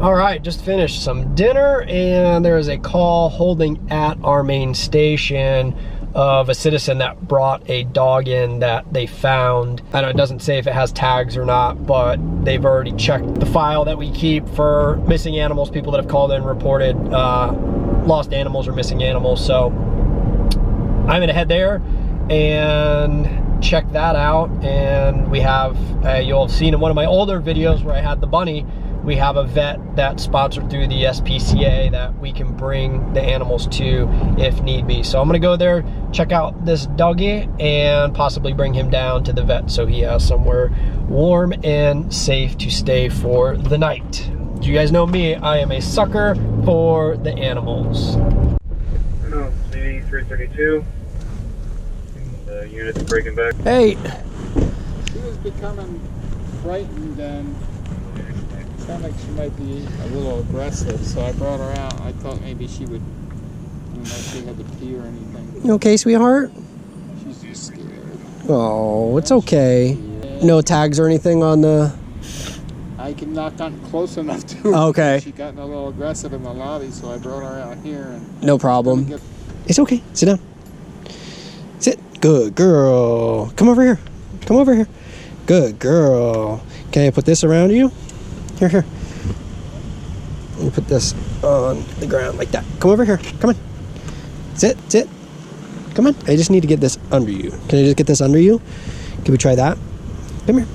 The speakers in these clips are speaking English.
All right, just finished some dinner, and there is a call holding at our main station of a citizen that brought a dog in that they found. I know it doesn't say if it has tags or not, but they've already checked the file that we keep for missing animals, people that have called in and reported lost animals or missing animals. So I'm gonna head there and check that out. And we have, you'll have seen in one of my older videos where I had the bunny, we have a vet that's sponsored through the SPCA that we can bring the animals to if need be. So I'm gonna go there, check out this doggy, and possibly bring him down to the vet so he has somewhere warm and safe to stay for the night. You guys know me, I am a sucker for the animals. CD 332. The unit's breaking back. Hey! She was becoming frightened and sounded like she might be a little aggressive, so I brought her out. I thought maybe she would, I don't know if she had to pee or anything. You okay, sweetheart? She's just scared. Oh, it's okay. Yeah. No tags or anything on the... I can not gotten close enough to her. Okay. She gotten a little aggressive in the lobby, so I brought her out here. And no problem. It's okay. Sit down. Sit. Good girl. Come over here. Come over here. Good girl. Can I put this around you? Here, here. Let me put this on the ground like that. Come over here. Come on. Sit, sit. Come on. I just need to get this under you. Can I just get this under you? Can we try that? Come here.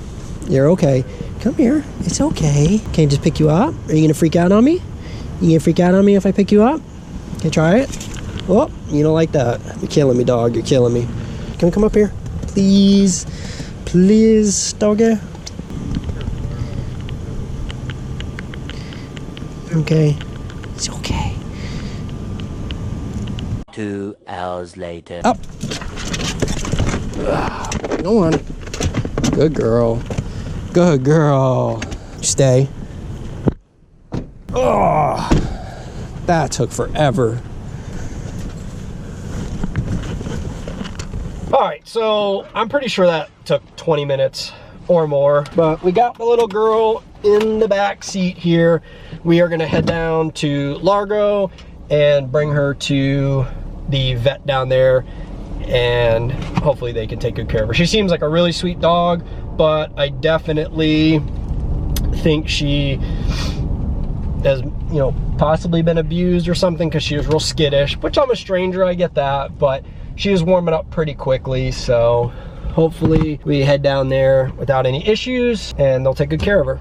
You're okay. Come here. It's okay. Can I just pick you up? Are you going to freak out on me? You going to freak out on me if I pick you up? Can I try it? Oh, you don't like that. You're killing me, dog. You're killing me. Can we come up here? Please. Please, doggy. Okay. It's okay. 2 hours later. Up. Go on. Good girl. Good girl. Stay. Oh, that took forever. All right, so I'm pretty sure that took 20 minutes or more, but we got the little girl in the back seat here. We are gonna head down to Largo and bring her to the vet down there, and hopefully they can take good care of her. She seems like a really sweet dog, but I definitely think she has, you know, possibly been abused or something, because she was real skittish, which I'm a stranger, I get that, but she was warming up pretty quickly. So hopefully we head down there without any issues and they'll take good care of her.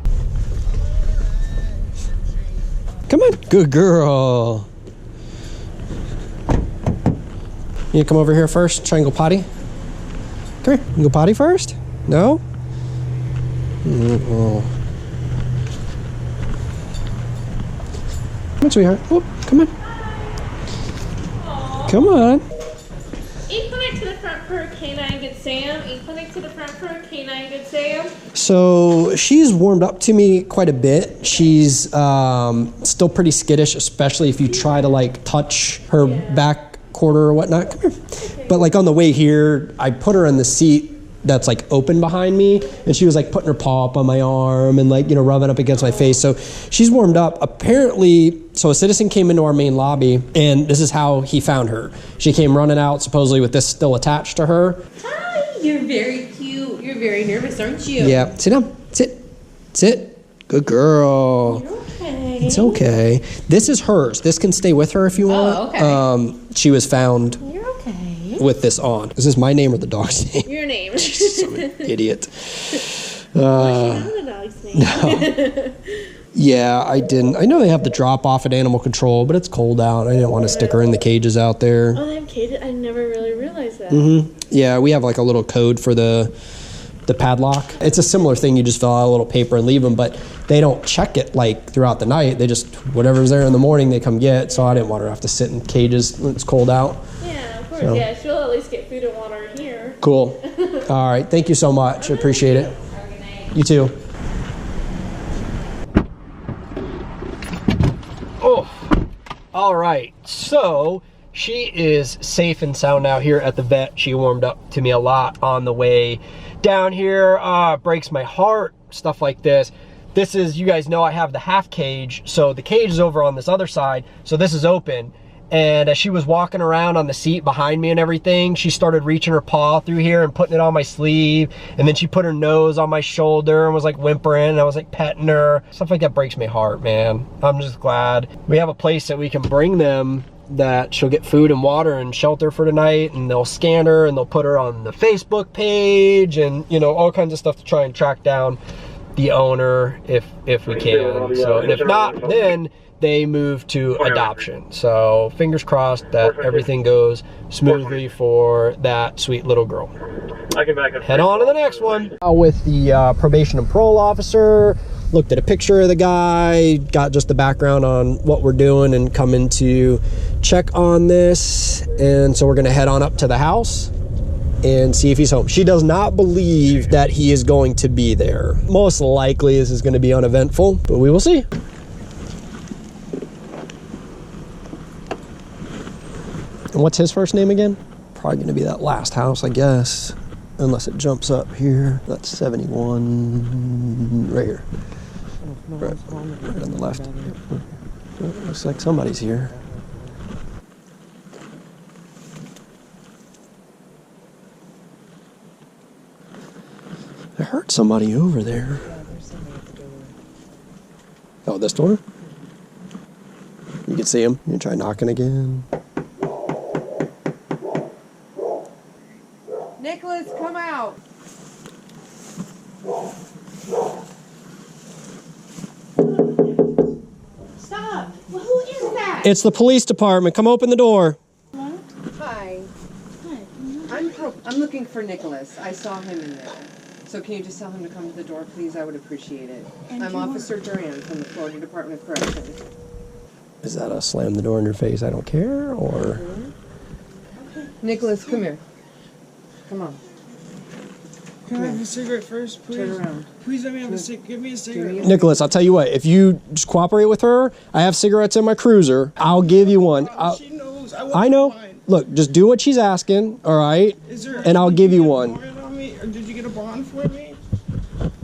Come on, good girl. You come over here first, try and go potty. Come here, you go potty first? No? Oh. Come on, sweetheart. Oh, come on. Aww. Come on. E-clinic to the front for a canine, good Sam. E-clinic to the front for a canine, good Sam. So she's warmed up to me quite a bit. She's still pretty skittish, especially if you try to like touch her back quarter or whatnot. Come here. Okay. But like on the way here, I put her in the seat that's like open behind me, and she was like putting her paw up on my arm and like, you know, rubbing up against my face. So she's warmed up. Apparently, so a citizen came into our main lobby, and this is how he found her. She came running out supposedly with this still attached to her. Hi, you're very cute. You're very nervous, aren't you? Yeah, sit down, sit, sit. Good girl. You're okay. It's okay. This is hers. This can stay with her if you want. Oh, okay. She was found You're okay. with this on. Is this my name or the dog's name? Your name. Jesus, I'm an idiot. I know the dog's name. No. Yeah, I didn't. I know they have the drop off at animal control, but it's cold out. I didn't want to stick her in the cages out there. Oh, they have cages? I never really realized that. Mm-hmm. Yeah, we have like a little code for the padlock. It's a similar thing. You just fill out a little paper and leave them, but they don't check it like throughout the night. They just, whatever's there in the morning, they come get. So I didn't want her to have to sit in cages when it's cold out. Yeah, of course. So. Yeah, she'll at least get food and water here. Cool. All right. Thank you so much. I appreciate it. Have a good night. You too. Oh, all right. So she is safe and sound now here at the vet. She warmed up to me a lot on the way down here. Breaks my heart, stuff like this. this is, you guys know I have the half cage, so the cage is over on this other side, so this is open. And as she was walking around on the seat behind me and everything, she started reaching her paw through here and putting it on my sleeve. And then she put her nose on my shoulder and was like whimpering, and I was like petting her. Stuff like that breaks my heart, man. I'm just glad we have a place that we can bring them, that she'll get food and water and shelter for tonight, and they'll scan her and they'll put her on the Facebook page and, you know, all kinds of stuff to try and track down the owner if we can. So, and if not, then they move to adoption. So fingers crossed that everything goes smoothly for that sweet little girl. I can back up. Head on to the next one. With the probation and parole officer, looked at a picture of the guy, got just the background on what we're doing and coming to check on this. And so we're gonna head on up to the house and see if he's home. She does not believe that he is going to be there. Most likely this is gonna be uneventful, but we will see. And what's his first name again? Probably gonna be that last house, I guess. Unless it jumps up here. That's 71, right here. Right on the left. Looks like somebody's here. I heard somebody over there. Oh, this door? You can see him. You can try knocking again. Nicholas, come out. Stop! Well, who is that? It's the police department. Come open the door. Hi. I'm looking for Nicholas. I saw him in there. So can you just tell him to come to the door, please? I would appreciate it. I'm Officer Duran from the Florida Department of Corrections. Is that a slam the door in your face, I don't care, or? Nicholas, come here. Come on. Can I have a cigarette first, please? Turn around. Please let me have a give me a cigarette. Nicholas, I'll tell you what, if you just cooperate with her, I have cigarettes in my cruiser, I'll give you one. She knows. I know. Look, just do what she's asking, all right? And I'll give you one. Or did you get a bond for me?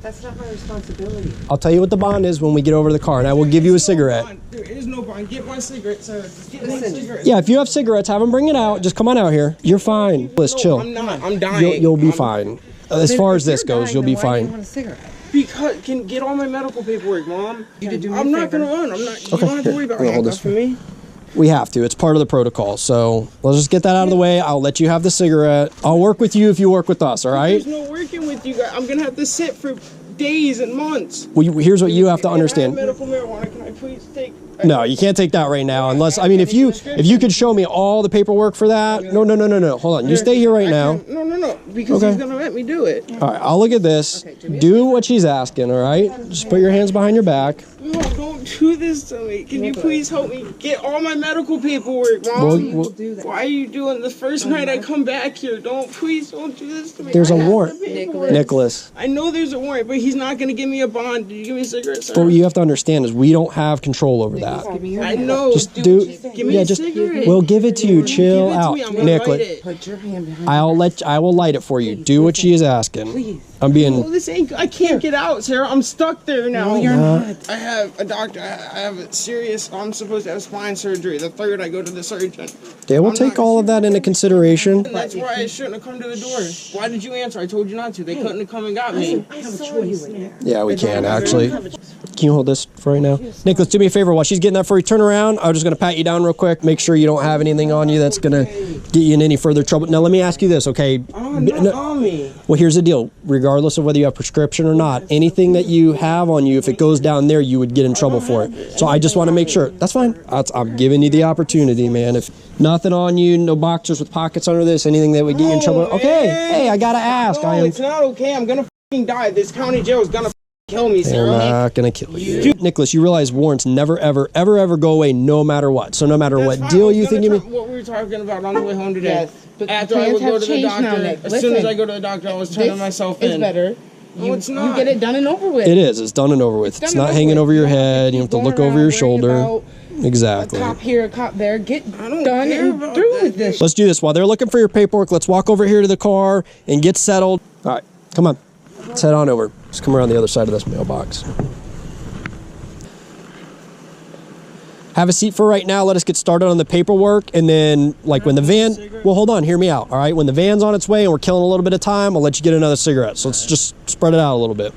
That's not my responsibility. I'll tell you what the bond is when we get over to the car, and I will give you a cigarette. There is no bond. Get my cigarette, sir. Just get my cigarette. Yeah, if you have cigarettes, have them bring it out. Just come on out here. You're fine. Let's chill. I'm not. I'm dying. You'll be fine. As far as this goes, you'll be Why do you fine. want a cigarette? Because can get all my medical paperwork, Mom. You could do me I'm a not favor. gonna run. I'm not. You don't have to worry about Hold this handcuffing me. We have to. It's part of the protocol. So let's just get that out of the way. I'll let you have the cigarette. I'll work with you if you work with us, all right? There's no working with you guys. I'm gonna have to sit for days and months. Well, here's what you have to understand. I have medical marijuana. Can I please take? No, you can't take that right now unless, I mean, if you could show me all the paperwork for that. No. Hold on. You stay here right now. No. Because he's gonna let me do it. All right, I'll look at this. Do what she's asking, all right? Just put your hands behind your back. No, don't do this to me. Can you please help me get all my medical paperwork, Mom? Why are you doing the first night I come back here? Please don't do this to me. There's a I have warrant. the paperwork. Nicholas. I know there's a warrant, but he's not gonna give me a bond. Did you give me a cigarette, sir? What you have to understand is we don't have control over that. I know. Just dude, do, give me a cigarette. we'll give it to you. Chill Give it to out. me. I'm gonna Nicholas, light it. Put your hand behind I will light it for you. Do what she is asking. Please. I'm Well, being, this ain't. I can't get out, Sarah. I'm stuck there now. No, you're not. I have a doctor. I have a serious. I'm supposed to have spine surgery. The 3rd, I go to the surgeon. they will take all of that into consideration. And that's why I shouldn't have come to the door. Why did you answer? I told you not to. They couldn't have come and got me. I have a choice there. Yeah, we can actually. Can you hold this for right now? Nicholas, do me a favor. While she's getting that for you, turn around. I'm just going to pat you down real quick. Make sure you don't have anything on you that's going to get you in any further trouble. Now, let me ask you this, okay? Oh, not on me. Well, here's the deal. Regardless of whether you have prescription or not, anything that you have on you, if it goes down there, you would get in trouble for it. So I just want to make sure. That's fine. I'm giving you the opportunity, man. If nothing on you, no boxers with pockets under this, anything that would get you in trouble. Okay, hey, I got to ask. No, it's not okay. I'm going to die. This county jail is going to kill me, They're Sarah. not gonna kill you. Nicholas, you realize warrants never, ever go away no matter what. So no matter That's what fine. deal I was you gonna think you talk mean. what we were talking about on the way home today. Yes, but After the I would plans go have to the changed doctor, now, Nick. as soon as Listen. I go to the doctor, I was turning myself in. It's better. No, it's not. You get it done and over with. It is. It's done and over with. It's done not and hanging over over with. your You don't have to head. You keep don't have to look going over your around shoulder. worrying about Exactly. A cop here, a cop there. Get I don't done care and about through that. with this. Let's do this. While they're looking for your paperwork, let's walk over here to the car and get settled. All right, come on. Let's head on over. Let's come around the other side of this mailbox. have a seat for right now. Let us get started on the paperwork, and then like when the van, well, hold on, hear me out. All right, when the van's on its way and we're killing a little bit of time, I'll let you get another cigarette. So let's just spread it out a little bit.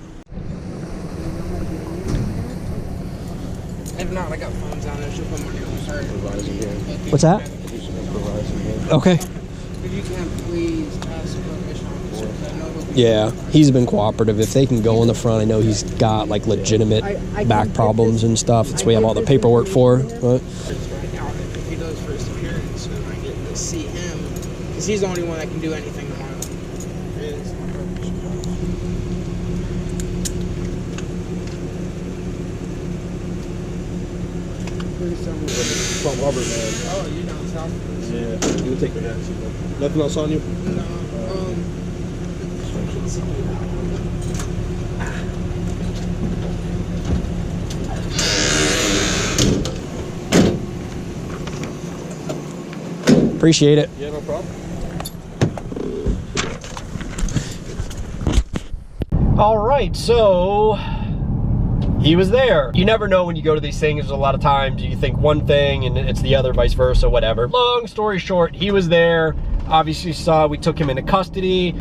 If not, I got phones down there. She'll put money on the card. What's that? Okay. If you can, please ask permission, officer, 'cause I know he'll be. Yeah, he's been cooperative. If they can go in the front, I know he's got like legitimate back problems and stuff. That's what we have all the paperwork for. But Right now, if he does for his appearance, and I get to see him, because he's the only one that can do anything tomorrow. Is From Robert, man. oh, you down south? Yeah, you can take that. Nothing else on you? No. appreciate it. Yeah, no problem. All right, so he was there. You never know when you go to these things. There's a lot of times you think one thing and it's the other, vice versa, whatever. Long story short, he was there. Obviously saw we took him into custody.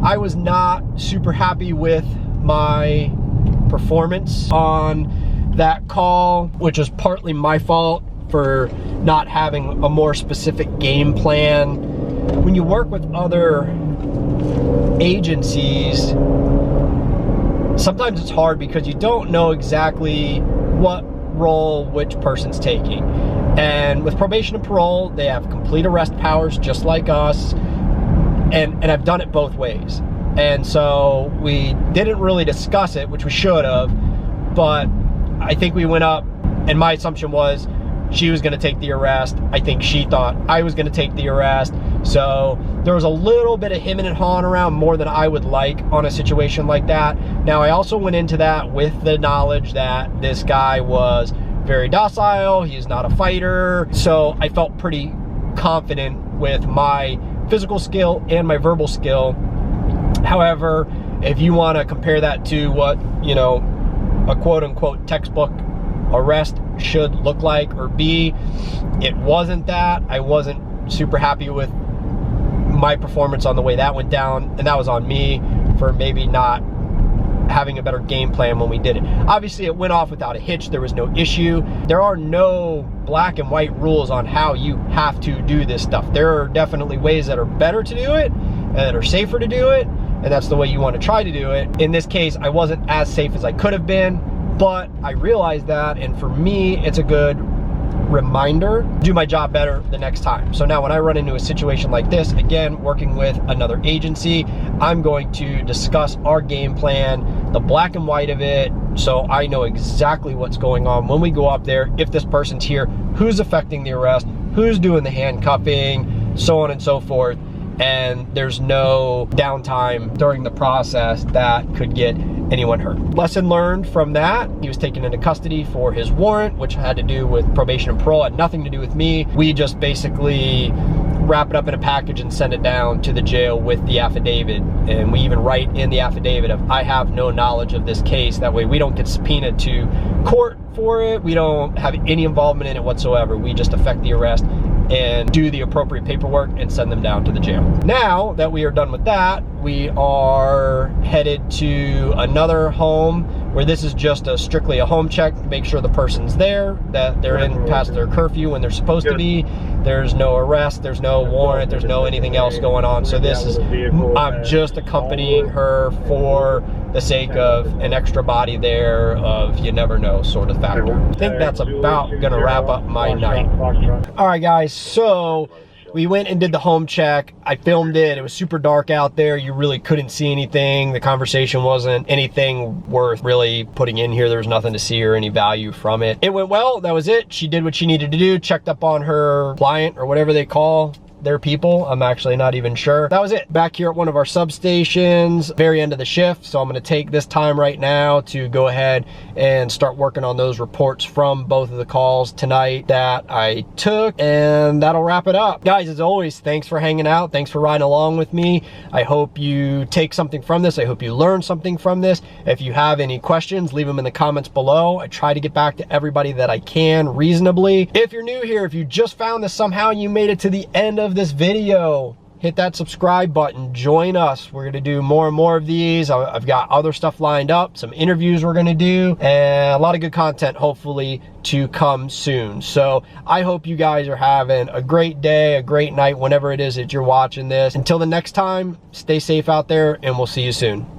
I was not super happy with my performance on that call, which was partly my fault for not having a more specific game plan. When you work with other agencies, sometimes it's hard because you don't know exactly what role which person's taking. And with probation and parole, they have complete arrest powers just like us. And I've done it both ways. And so we didn't really discuss it, which we should have, but I think we went up and my assumption was she was gonna take the arrest. I think she thought I was gonna take the arrest. So there was a little bit of hemming and hawing around, more than I would like on a situation like that. Now, I also went into that with the knowledge that this guy was very docile, he's not a fighter. So I felt pretty confident with my physical skill and my verbal skill. However, if you wanna compare that to what, you know, a quote unquote textbook arrest should look like or be, it wasn't that. I wasn't super happy with my performance on the way that went down, and that was on me for maybe not having a better game plan when we did it. Obviously, it went off without a hitch. There was no issue. There are no black and white rules on how you have to do this stuff. There are definitely ways that are better to do it and that are safer to do it, and that's the way you want to try to do it. In this case, I wasn't as safe as I could have been, but I realized that, and for me, it's a good reminder to do my job better the next time. So now when I run into a situation like this, again, working with another agency, I'm going to discuss our game plan, the black and white of it, so I know exactly what's going on when we go up there, if this person's here, who's affecting the arrest, who's doing the handcuffing, so on and so forth. And there's no downtime during the process that could get anyone hurt. Lesson learned from that, he was taken into custody for his warrant, which had to do with probation and parole, had nothing to do with me. We just basically wrap it up in a package and send it down to the jail with the affidavit. And we even write in the affidavit of, I have no knowledge of this case. That way we don't get subpoenaed to court for it. We don't have any involvement in it whatsoever. We just effect the arrest and do the appropriate paperwork and send them down to the jail. Now that we are done with that, we are headed to another home where this is just strictly a home check to make sure the person's there, that they're in past their curfew when they're supposed to be. There's no arrest, there's no warrant, there's no anything else going on. So this is, I'm just accompanying her for the sake of an extra body there, of you never know sort of factor. I think that's about gonna wrap up my night. All right guys, so we went and did the home check. I filmed it. It was super dark out there. You really couldn't see anything. The conversation wasn't anything worth really putting in here. There was nothing to see or any value from it. It went well. That was it. She did what she needed to do, checked up on her client or whatever they call their people. I'm actually not even sure. That was it. Back here at one of our substations, very end of the shift. So I'm going to take this time right now to go ahead and start working on those reports from both of the calls tonight that I took, and that'll wrap it up. Guys, as always, thanks for hanging out. Thanks for riding along with me. I hope you take something from this. I hope you learn something from this. If you have any questions, leave them in the comments below. I try to get back to everybody that I can reasonably. If you're new here, if you just found this somehow and you made it to the end of this video, hit that subscribe button, join us. We're gonna do more and more of these. I've got other stuff lined up, some interviews we're gonna do, and a lot of good content hopefully to come soon. So I hope you guys are having a great day, a great night, whenever it is that you're watching this. Until the next time, stay safe out there, and we'll see you soon.